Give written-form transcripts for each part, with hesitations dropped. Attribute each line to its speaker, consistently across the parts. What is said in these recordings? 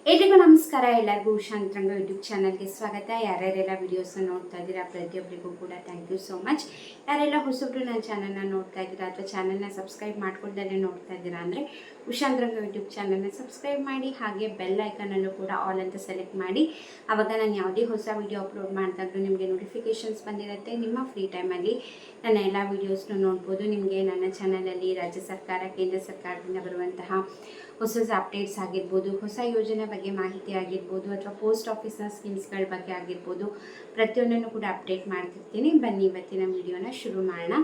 Speaker 1: ಎಲ್ರಿಗೂ ನಮಸ್ಕಾರ. ಎಲ್ಲರಿಗೂ ಉಷಾಂತರಂಗ ಯೂಟ್ಯೂಬ್ ಚಾನಲ್ಗೆ ಸ್ವಾಗತ. ಯಾರ್ಯಾರೆಲ್ಲ ವೀಡಿಯೋಸ್ನ ನೋಡ್ತಾ ಇದ್ದೀರಾ ಪ್ರತಿಯೊಬ್ಬರಿಗೂ ಕೂಡ ಥ್ಯಾಂಕ್ ಯು ಸೋ ಮಚ್. ಯಾರೆಲ್ಲ ಹೊಸಬ್ರು ನನ್ನ ಚಾನಲ್ನ ನೋಡ್ತಾ ಇದ್ದೀರಾ ಅಥವಾ ಚಾನಲ್ನ ಸಬ್ಸ್ಕ್ರೈಬ್ ಮಾಡ್ಕೊಳ್ದೇ ನೋಡ್ತಾ ಇದ್ದೀರಾ ಅಂದರೆ ಉಷಾಂತರಂಗ ಯೂಟ್ಯೂಬ್ ಚಾನಲ್ನ ಸಬ್ಸ್ಕ್ರೈಬ್ ಮಾಡಿ, ಹಾಗೆ ಬೆಲ್ ಐಕನಲ್ಲೂ ಕೂಡ ಆಲ್ ಅಂತ ಸೆಲೆಕ್ಟ್ ಮಾಡಿ. ಆವಾಗ ನಾನು ಯಾವುದೇ ಹೊಸ ವೀಡಿಯೋ ಅಪ್ಲೋಡ್ ಮಾಡಿದಾಗಲೂ ನಿಮಗೆ ನೋಟಿಫಿಕೇಷನ್ಸ್ ಬಂದಿರುತ್ತೆ. ನಿಮ್ಮ ಫ್ರೀ ಟೈಮಲ್ಲಿ ನನ್ನ ಎಲ್ಲ ವೀಡಿಯೋಸ್ನ ನೋಡ್ಬೋದು. ನಿಮಗೆ ನನ್ನ ಚಾನಲಲ್ಲಿ ರಾಜ್ಯ ಸರ್ಕಾರ, ಕೇಂದ್ರ ಸರ್ಕಾರದಿಂದ ಬರುವಂತಹ ಹೊಸ ಅಪ್ಡೇಟ್ಸ್ ಆಗಿರ್ಬೋದು, ಹೊಸ ಯೋಜನೆ ಬಗ್ಗೆ ಮಾಹಿತಿ ಆಗಿರ್ಬೋದು, ಅಥವಾ ಪೋಸ್ಟ್ ಆಫೀಸ್ನ ಸ್ಕೀಮ್ಸ್ಗಳ ಬಗ್ಗೆ ಆಗಿರ್ಬೋದು, ಪ್ರತಿಯೊಂದನ್ನು ಕೂಡ ಅಪ್ಡೇಟ್ ಮಾಡ್ತಿರ್ತೀನಿ. ಬನ್ನಿ ಇವತ್ತಿನ ವಿಡಿಯೋನ ಶುರು ಮಾಡೋಣ.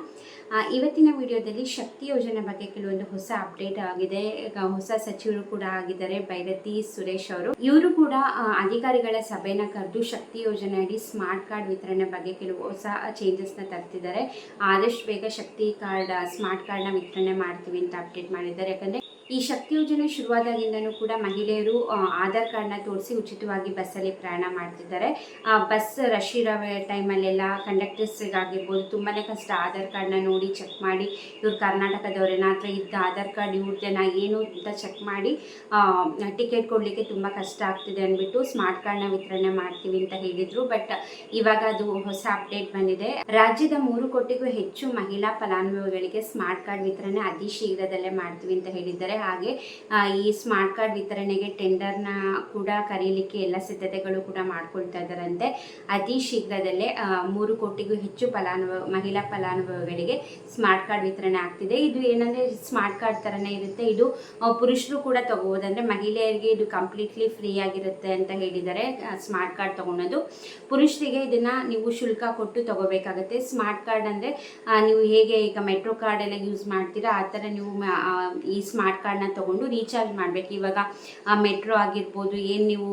Speaker 1: ಇವತ್ತಿನ ವಿಡಿಯೋದಲ್ಲಿ ಶಕ್ತಿ ಯೋಜನೆ ಬಗ್ಗೆ ಕೆಲವೊಂದು ಹೊಸ ಅಪ್ಡೇಟ್ ಆಗಿದೆ. ಹೊಸ ಸಚಿವರು ಕೂಡ ಆಗಿದ್ದಾರೆ, ಬೈರತಿ ಸುರೇಶ್ ಅವರು. ಇವರು ಕೂಡ ಅಧಿಕಾರಿಗಳ ಸಭೆನ ಕರೆದು ಶಕ್ತಿ ಯೋಜನೆ ಅಡಿ ಸ್ಮಾರ್ಟ್ ಕಾರ್ಡ್ ವಿತರಣೆ ಬಗ್ಗೆ ಕೆಲವು ಹೊಸ ಚೇಂಜಸ್ನ ತರ್ತಿದ್ದಾರೆ. ಆದಷ್ಟು ಬೇಗ ಶಕ್ತಿ ಕಾರ್ಡ್, ಸ್ಮಾರ್ಟ್ ಕಾರ್ಡ್ನ ವಿತರಣೆ ಮಾಡ್ತೀವಿ ಅಂತ ಅಪ್ಡೇಟ್ ಮಾಡಿದ್ದಾರೆ. ಯಾಕಂದರೆ ಈ ಶಕ್ತಿ ಯೋಜನೆ ಶುರುವಾದಾಗಿಂದನೂ ಕೂಡ ಮಹಿಳೆಯರು ಆಧಾರ್ ಕಾರ್ಡ್ನ ತೋರಿಸಿ ಉಚಿತವಾಗಿ ಬಸ್ಸಲ್ಲಿ ಪ್ರಯಾಣ ಮಾಡ್ತಿದ್ದಾರೆ. ಬಸ್ ರಶ್ ಇರೋ ಟೈಮಲ್ಲೆಲ್ಲ ಕಂಡಕ್ಟರ್ಸ್ಗಾಗಿರ್ಬೋದು ತುಂಬಾ ಕಷ್ಟ. ಆಧಾರ್ ಕಾರ್ಡ್ನ ನೋಡಿ ಚೆಕ್ ಮಾಡಿ ಇವ್ರು ಕರ್ನಾಟಕದವರೇನ ಅಥವಾ ಇದ್ದ ಆಧಾರ್ ಕಾರ್ಡ್ ಇವ್ರದ್ದೇನ ಏನು ಅಂತ ಚೆಕ್ ಮಾಡಿ ಟಿಕೆಟ್ ಕೊಡಲಿಕ್ಕೆ ತುಂಬ ಕಷ್ಟ ಆಗ್ತಿದೆ ಅಂದ್ಬಿಟ್ಟು ಸ್ಮಾರ್ಟ್ ಕಾರ್ಡ್ನ ವಿತರಣೆ ಮಾಡ್ತೀವಿ ಅಂತ ಹೇಳಿದರು. ಬಟ್ ಇವಾಗ ಅದು ಹೊಸ ಅಪ್ಡೇಟ್ ಬಂದಿದೆ. ರಾಜ್ಯದ 3 ಕೋಟಿಗೂ ಹೆಚ್ಚು ಮಹಿಳಾ ಫಲಾನುಭವಿಗಳಿಗೆ ಸ್ಮಾರ್ಟ್ ಕಾರ್ಡ್ ವಿತರಣೆ ಅತಿ ಶೀಘ್ರದಲ್ಲೇ ಮಾಡ್ತೀವಿ ಅಂತ ಹೇಳಿದ್ದಾರೆ. ಹಾಗೆ ಈ ಸ್ಮಾರ್ಟ್ ಕಾರ್ಡ್ ವಿತರಣೆಗೆ ಟೆಂಡರ್ನ ಕೂಡ ಕರೀಲಿಕ್ಕೆ ಎಲ್ಲ ಸಿದ್ಧತೆಗಳು ಕೂಡ ಮಾಡ್ಕೊಳ್ತಾ ಇದ್ದಾರಂತೆ. ಅತಿ ಶೀಘ್ರದಲ್ಲೇ 3 ಕೋಟಿಗೂ ಹೆಚ್ಚು ಮಹಿಳಾ ಫಲಾನುಭವಿಗಳಿಗೆ ಸ್ಮಾರ್ಟ್ ಕಾರ್ಡ್ ವಿತರಣೆ ಆಗ್ತಿದೆ. ಇದು ಏನಂದರೆ ಸ್ಮಾರ್ಟ್ ಕಾರ್ಡ್ ಥರನೇ ಇರುತ್ತೆ. ಇದು ಪುರುಷರು ಕೂಡ ತಗೋಬೋದು, ಅಂದರೆ ಮಹಿಳೆಯರಿಗೆ ಇದು ಕಂಪ್ಲೀಟ್ಲಿ ಫ್ರೀ ಆಗಿರುತ್ತೆ ಅಂತ ಹೇಳಿದ್ದಾರೆ. ಸ್ಮಾರ್ಟ್ ಕಾರ್ಡ್ ತಗೊಳೋದು ಪುರುಷರಿಗೆ ಇದನ್ನು ನೀವು ಶುಲ್ಕ ಕೊಟ್ಟು ತಗೋಬೇಕಾಗುತ್ತೆ. ಸ್ಮಾರ್ಟ್ ಕಾರ್ಡ್ ಅಂದರೆ ನೀವು ಹೇಗೆ ಈಗ ಮೆಟ್ರೋ ಕಾರ್ಡ್ ಎಲ್ಲ ಯೂಸ್ ಮಾಡ್ತೀರಾ ಆ ಥರ ನೀವು ಈ ಸ್ಮಾರ್ಟ್ ಕಾರ್ಡ್ನ ತೊಗೊಂಡು ರೀಚಾರ್ಜ್ ಮಾಡಬೇಕು. ಇವಾಗ ಮೆಟ್ರೋ ಆಗಿರ್ಬೋದು, ಏನು ನೀವು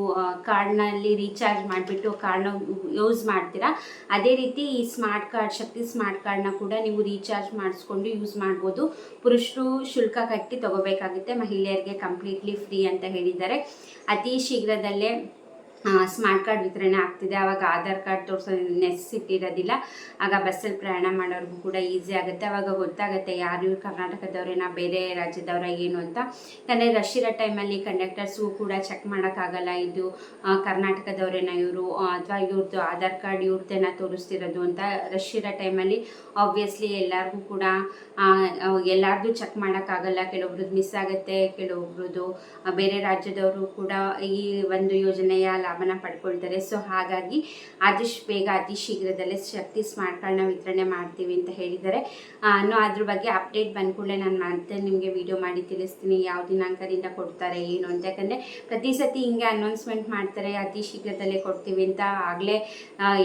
Speaker 1: ಕಾರ್ಡ್ನಲ್ಲಿ ರೀಚಾರ್ಜ್ ಮಾಡಿಬಿಟ್ಟು ಕಾರ್ಡ್ನ ಯೂಸ್ ಮಾಡ್ತೀರಾ, ಅದೇ ರೀತಿ ಈ ಸ್ಮಾರ್ಟ್ ಕಾರ್ಡ್, ಶಕ್ತಿ ಸ್ಮಾರ್ಟ್ ಕಾರ್ಡ್ನ ಕೂಡ ನೀವು ರೀಚಾರ್ಜ್ ಮಾಡಿಸ್ಕೊಂಡು ಯೂಸ್ ಮಾಡ್ಬೋದು. ಪುರುಷರು ಶುಲ್ಕ ಕಟ್ಟಿ ತಗೋಬೇಕಾಗುತ್ತೆ, ಮಹಿಳೆಯರಿಗೆ ಕಂಪ್ಲೀಟ್ಲಿ ಫ್ರೀ ಅಂತ ಹೇಳಿದ್ದಾರೆ. ಅತಿ ಶೀಘ್ರದಲ್ಲೇ ಸ್ಮಾರ್ಟ್ ಕಾರ್ಡ್ ವಿತರಣೆ ಆಗ್ತಿದೆ. ಆವಾಗ ಆಧಾರ್ ಕಾರ್ಡ್ ತೋರಿಸೋ ನೆಸೆಸಿಟಿ ಇರೋದಿಲ್ಲ. ಆಗ ಬಸ್ಸಲ್ಲಿ ಪ್ರಯಾಣ ಮಾಡೋರಿಗೂ ಕೂಡ ಈಸಿ ಆಗುತ್ತೆ. ಆವಾಗ ಗೊತ್ತಾಗುತ್ತೆ ಯಾರು ಇವ್ರು ಕರ್ನಾಟಕದವರೇನ ಬೇರೆ ರಾಜ್ಯದವರ ಏನು ಅಂತ. ಯಾಕಂದರೆ ರಶ್ ಇರೋ ಟೈಮಲ್ಲಿ ಕಂಡಕ್ಟರ್ಸ್ಗೂ ಕೂಡ ಚೆಕ್ ಮಾಡೋಕ್ಕಾಗಲ್ಲ ಇದು ಕರ್ನಾಟಕದವರೇನ ಇವರು ಅಥವಾ ಇವ್ರದ್ದು ಆಧಾರ್ ಕಾರ್ಡ್ ಇವ್ರದ್ದೇನ ತೋರಿಸ್ತಿರೋದು ಅಂತ. ರಶ್ ಇರೋ ಟೈಮಲ್ಲಿ ಆಬ್ವಿಯಸ್ಲಿ ಎಲ್ಲರಿಗೂ ಕೂಡ ಎಲ್ಲರದ್ದು ಚೆಕ್ ಮಾಡೋಕ್ಕಾಗಲ್ಲ. ಕೆಲವೊಬ್ರದ್ದು ಮಿಸ್ ಆಗುತ್ತೆ, ಕೆಲವೊಬ್ರದ್ದು ಬೇರೆ ರಾಜ್ಯದವರು ಕೂಡ ಈ ಒಂದು ಯೋಜನೆಯ ಲಾಭನ ಪಡ್ಕೊಳ್ತಾರೆ. ಸೊ ಹಾಗಾಗಿ ಆದಷ್ಟು ಬೇಗ ಅತಿ ಶೀಘ್ರದಲ್ಲೇ ಶಕ್ತಿ ಸ್ಮಾರ್ಟ್ ಕಾರ್ಡ್ನ ವಿತರಣೆ ಮಾಡ್ತೀವಿ ಅಂತ ಹೇಳಿದ್ದಾರೆ. ಅದ್ರ ಬಗ್ಗೆ ಅಪ್ಡೇಟ್ ಬಂದ ಕೂಡಲೇ ನಾನು ಮತ್ತೆ ನಿಮಗೆ ವಿಡಿಯೋ ಮಾಡಿ ತಿಳಿಸ್ತೀನಿ ಯಾವ ದಿನಾಂಕದಿಂದ ಕೊಡ್ತಾರೆ ಏನು ಅಂತ. ಯಾಕಂದರೆ ಪ್ರತಿ ಸತಿ ಹಿಂಗೆ ಅನೌನ್ಸ್ಮೆಂಟ್ ಮಾಡ್ತಾರೆ ಅತಿ ಶೀಘ್ರದಲ್ಲೇ ಕೊಡ್ತೀವಿ ಅಂತ. ಆಗಲೇ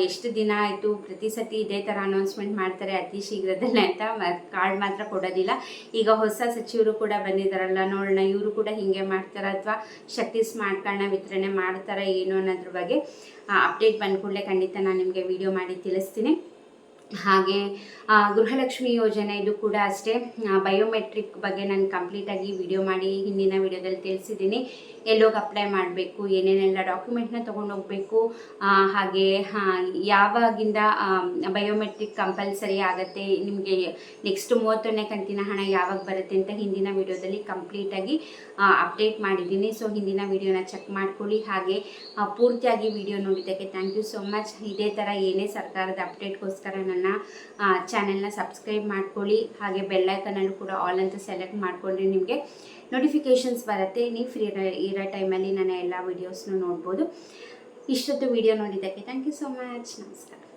Speaker 1: ಎಷ್ಟು ದಿನ ಆಯಿತು, ಪ್ರತಿ ಸತಿ ಇದೇ ಥರ ಅನೌನ್ಸ್ಮೆಂಟ್ ಮಾಡ್ತಾರೆ ಅತಿ ಶೀಘ್ರದಲ್ಲೇ ಅಂತ. ಕಾರ್ಡ್ ಮಾತ್ರ ಕೊಡೋದಿಲ್ಲ. ಈಗ ಹೊಸ ಸಚಿವರು ಕೂಡ ಬಂದಿದ್ದಾರಲ್ಲ, ನೋಡೋಣ ಇವರು ಕೂಡ ಹೀಗೆ ಮಾಡ್ತಾರೆ ಅಥವಾ ಶಕ್ತಿ ಸ್ಮಾರ್ಟ್ ಕಾರ್ಡ್ನ ವಿತರಣೆ ಮಾಡ್ತಾರೆ ಏನು ಅನ್ನೋದ್ರ ಬಗ್ಗೆ ಅಪ್ಡೇಟ್ ಬಂದ ಕೂಡಲೇ ಖಂಡಿತ ನಾನು ನಿಮಗೆ ವಿಡಿಯೋ ಮಾಡಿ ತಿಳಿಸ್ತೀನಿ. ಹಾಗೆ ಗೃಹಲಕ್ಷ್ಮಿ ಯೋಜನೆ ಇದು ಕೂಡ ಅಷ್ಟೇ. ಬಯೋಮೆಟ್ರಿಕ್ ಬಗ್ಗೆ ನಾನು ಕಂಪ್ಲೀಟಾಗಿ ವಿಡಿಯೋ ಮಾಡಿ ಹಿಂದಿನ ವಿಡಿಯೋದಲ್ಲಿ ತಿಳಿಸಿದ್ದೀನಿ. ಎಲ್ಲೋಗಿ ಅಪ್ಲೈ ಮಾಡಬೇಕು, ಏನೇನೆಲ್ಲ ಡಾಕ್ಯುಮೆಂಟ್ನ ತೊಗೊಂಡೋಗ್ಬೇಕು, ಹಾಗೆ ಯಾವಾಗಿಂದ ಬಯೋಮೆಟ್ರಿಕ್ ಕಂಪಲ್ಸರಿ ಆಗುತ್ತೆ, ನಿಮಗೆ ನೆಕ್ಸ್ಟ್ 31ನೇ ಕಂತಿನ ಹಣ ಯಾವಾಗ ಬರುತ್ತೆ ಅಂತ ಹಿಂದಿನ ವಿಡಿಯೋದಲ್ಲಿ ಕಂಪ್ಲೀಟಾಗಿ ಅಪ್ಡೇಟ್ ಮಾಡಿದ್ದೀನಿ. ಸೊ ಹಿಂದಿನ ವಿಡಿಯೋನ ಚೆಕ್ ಮಾಡ್ಕೊಳ್ಳಿ. ಹಾಗೆ ಪೂರ್ತಿಯಾಗಿ ವಿಡಿಯೋ ನೋಡಿದ್ದಕ್ಕೆ ಥ್ಯಾಂಕ್ ಯು ಸೋ ಮಚ್. ಇದೇ ಥರ ಏನೇ ಸರ್ಕಾರದ ಅಪ್ಡೇಟ್ಗೋಸ್ಕರ ನನ್ನ ಚಾನೆಲ್ನ ಸಬ್ಸ್ಕ್ರೈಬ್ ಮಾಡ್ಕೊಳ್ಳಿ. ಹಾಗೆ ಬೆಲ್ಲೈಕನಲ್ಲೂ ಕೂಡ ಆಲ್ ಅಂತ ಸೆಲೆಕ್ಟ್ ಮಾಡಿಕೊಂಡ್ರೆ ನಿಮಗೆ ನೋಟಿಫಿಕೇಷನ್ಸ್ ಬರುತ್ತೆ. ನೀವು ಫ್ರೀ ಇರೋ ಟೈಮಲ್ಲಿ ನನ್ನ ಎಲ್ಲ ವೀಡಿಯೋಸ್ನು ನೋಡ್ಬೋದು. ಇಷ್ಟೊತ್ತು ವಿಡಿಯೋ ನೋಡಿದ್ದಕ್ಕೆ ಥ್ಯಾಂಕ್ ಯು ಸೋ ಮಚ್. ನಮಸ್ಕಾರ.